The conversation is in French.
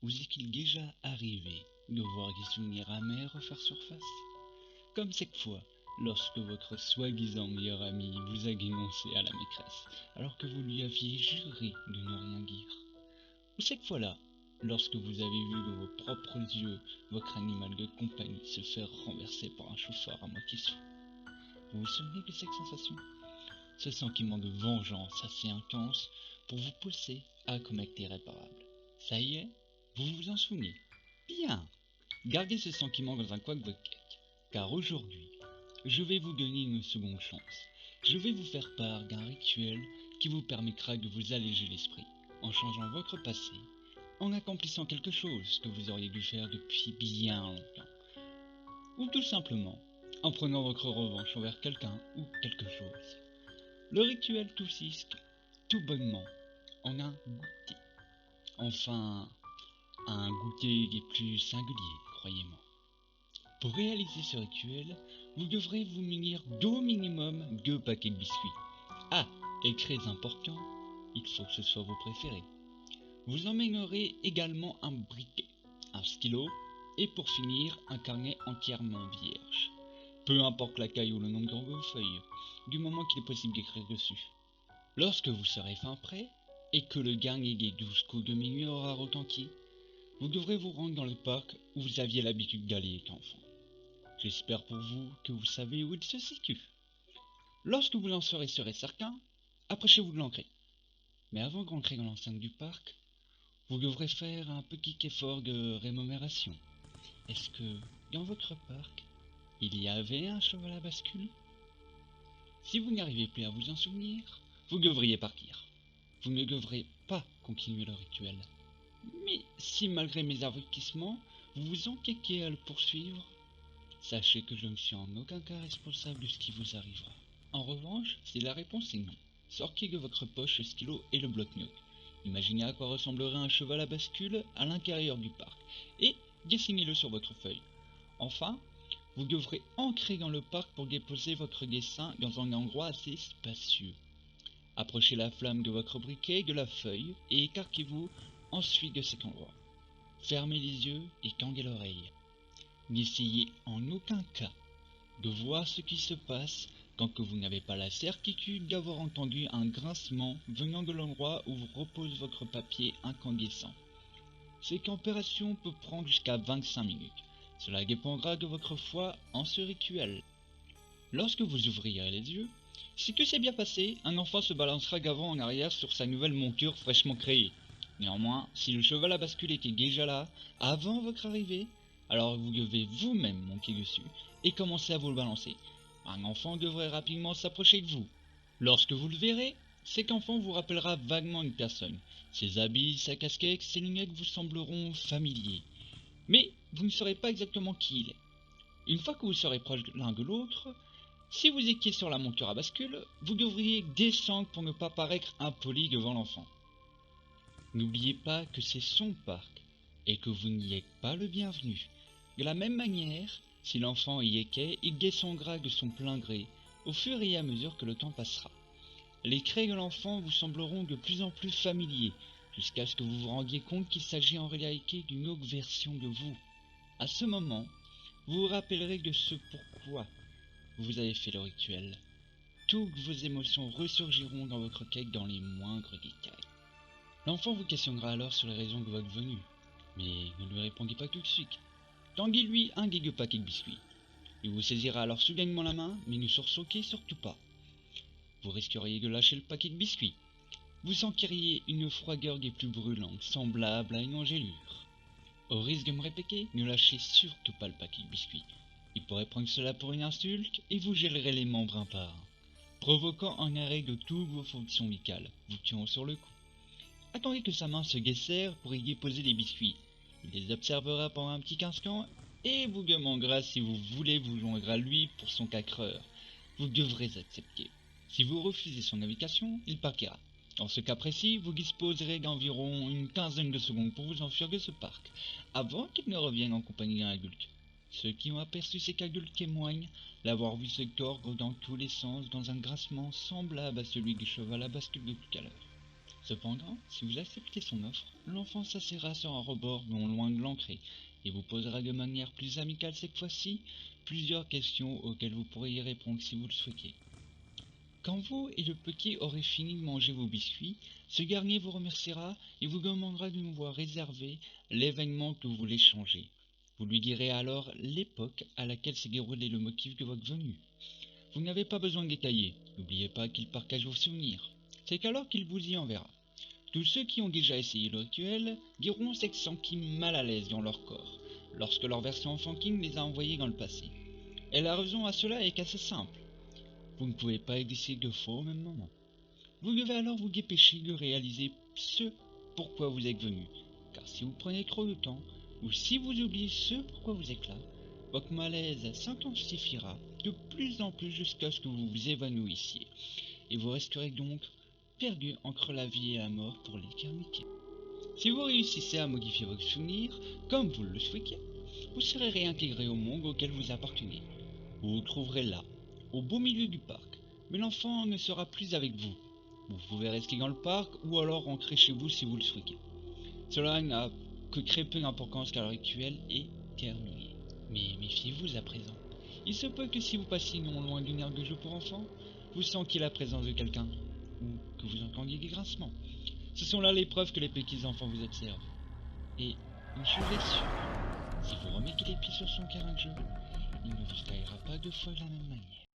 vous est-il déjà arrivé de voir des souvenirs amers refaire surface? Comme cette fois, lorsque votre soi-disant meilleur ami vous a dénoncé à la maîtresse, alors que vous lui aviez juré de ne rien dire. Ou cette fois-là, lorsque vous avez vu de vos propres yeux votre animal de compagnie se faire renverser par un chauffeur à moitié sous. Vous vous souvenez de cette sensation? Ce sentiment de vengeance assez intense pour vous pousser à commettre l'irréparable. Ça y est, vous vous en souvenez? Bien! Gardez ce sentiment dans un coin de votre tête, car aujourd'hui, je vais vous donner une seconde chance. Je vais vous faire part d'un rituel qui vous permettra de vous alléger l'esprit, en changeant votre passé, en accomplissant quelque chose que vous auriez dû faire depuis bien longtemps, ou tout simplement en prenant votre revanche envers quelqu'un ou quelque chose. Le rituel consiste tout bonnement en un goûter. Enfin, un goûter des plus singuliers, croyez-moi. Pour réaliser ce rituel, vous devrez vous munir d'au minimum 2 paquets de biscuits. Ah, et très important, il faut que ce soit vos préférés. Vous emmènerez également un briquet, un stylo et pour finir un carnet entièrement vierge. Peu importe la caille ou le nombre de vos feuilles, du moment qu'il est possible d'écrire dessus. Lorsque vous serez fin prêt, et que le dernier des 12 coups de minuit aura retenti, vous devrez vous rendre dans le parc où vous aviez l'habitude d'aller étant enfant. J'espère pour vous que vous savez où il se situe. Lorsque vous en serez sûr et certain, approchez-vous de l'entrée. Mais avant d'entrer dans l'enceinte du parc, vous devrez faire un petit effort de rémunération. Est-ce que, dans votre parc, il y avait un cheval à bascule? Si vous n'arrivez plus à vous en souvenir, vous devriez partir. Vous ne devrez pas continuer le rituel. Mais si malgré mes avertissements, vous vous entêtez à le poursuivre, sachez que je ne suis en aucun cas responsable de ce qui vous arrivera. En revanche, si la réponse est non, sortez de votre poche le stylo et le bloc-notes. Imaginez à quoi ressemblerait un cheval à bascule à l'intérieur du parc et dessinez-le sur votre feuille. Enfin, vous devrez ancrer dans le parc pour déposer votre dessin dans un endroit assez spacieux. Approchez la flamme de votre briquet de la feuille et écartez-vous ensuite de cet endroit. Fermez les yeux et tendez l'oreille. N'essayez en aucun cas de voir ce qui se passe tant que vous n'avez pas la certitude d'avoir entendu un grincement venant de l'endroit où vous repose votre papier incandescent. Cette opération peut prendre jusqu'à 25 minutes. Cela dépendra de votre foi en ce rituel. Lorsque vous ouvrirez les yeux, si tout s'est bien passé, un enfant se balancera d'avant en arrière sur sa nouvelle monture fraîchement créée. Néanmoins, si le cheval à bascule était déjà là, avant votre arrivée, alors vous devez vous-même monter dessus et commencer à vous le balancer. Un enfant devrait rapidement s'approcher de vous. Lorsque vous le verrez, cet enfant vous rappellera vaguement une personne. Ses habits, sa casquette, ses lunettes vous sembleront familiers. Mais vous ne saurez pas exactement qui il est. Une fois que vous serez proche l'un de l'autre, si vous étiez sur la monture à bascule, vous devriez descendre pour ne pas paraître impoli devant l'enfant. N'oubliez pas que c'est son parc et que vous n'y êtes pas le bienvenu. De la même manière, si l'enfant y était, il descendra de son plein gré au fur et à mesure que le temps passera. Les traits de l'enfant vous sembleront de plus en plus familiers, jusqu'à ce que vous vous rendiez compte qu'il s'agit en réalité d'une autre version de vous. À ce moment, vous vous rappellerez de ce pourquoi vous avez fait le rituel. Toutes vos émotions ressurgiront dans votre quête dans les moindres détails. L'enfant vous questionnera alors sur les raisons de votre venue, mais ne lui répondez pas tout de suite. Tendez-lui un des 2 paquets de biscuits. Il vous saisira alors soudainement la main, mais ne sursautez surtout pas. Vous risqueriez de lâcher le paquet de biscuits. Vous sentiriez une froideur des plus brûlantes, semblable à une engelure. Au risque de me répéter, ne lâchez surtout pas le paquet de biscuits. Il pourrait prendre cela pour une insulte et vous gèlerez les membres un par un, provoquant un arrêt de toutes vos fonctions vitales, vous tuant sur le coup. Attendez que sa main se desserre pour y déposer les biscuits. Il les observera pendant un petit instant et vous demandera si vous voulez vous joindre à lui pour son cacreur. Vous devrez accepter. Si vous refusez son invitation, il partira. Dans ce cas précis, vous disposerez d'environ une quinzaine de secondes pour vous enfuir de ce parc, avant qu'il ne revienne en compagnie d'un adulte. Ceux qui ont aperçu cet adulte témoignent l'avoir vu se tordre dans tous les sens dans un grincement semblable à celui du cheval à bascule de tout à l'heure. Cependant, si vous acceptez son offre, l'enfant s'assiera sur un rebord non loin de l'entrée et vous posera de manière plus amicale cette fois-ci plusieurs questions auxquelles vous pourrez y répondre si vous le souhaitez. Quand vous et le petit aurez fini de manger vos biscuits, ce dernier vous remerciera et vous demandera de nous voir réserver l'événement que vous voulez changer. Vous lui direz alors l'époque à laquelle s'est déroulé le motif de votre venue. Vous n'avez pas besoin de détailler, n'oubliez pas qu'il partage vos souvenirs. C'est alors qu'il vous y enverra. Tous ceux qui ont déjà essayé le rituel diront s'être sentis mal à l'aise dans leur corps, lorsque leur version enfantine les a envoyés dans le passé. Et la raison à cela est qu'assez simple. Vous ne pouvez pas exister deux fois au même moment. Vous devez alors vous dépêcher de réaliser ce pourquoi vous êtes venu, car si vous prenez trop de temps, ou si vous oubliez ce pourquoi vous êtes là, votre malaise s'intensifiera de plus en plus jusqu'à ce que vous vous évanouissiez, et vous resterez donc perdu entre la vie et la mort pour l'éternité. Si vous réussissez à modifier votre souvenir, comme vous le souhaitiez, vous serez réintégré au monde auquel vous appartenez. Vous vous trouverez là, au beau milieu du parc, mais l'enfant ne sera plus avec vous. Vous pouvez rester dans le parc ou alors rentrer chez vous si vous le souhaitez. Cela n'a que très peu d'importance car le rituel est terminé. Mais méfiez-vous à présent. Il se peut que si vous passiez non loin d'une aire de jeu pour enfants, vous sentiez la présence de quelqu'un, ou que vous entendiez des grincements. Ce sont là les preuves que les petits enfants vous observent. Et une chose est sûre, si vous remettez les pieds sur son terrain de jeu, il ne vous taillera pas deux fois de la même manière.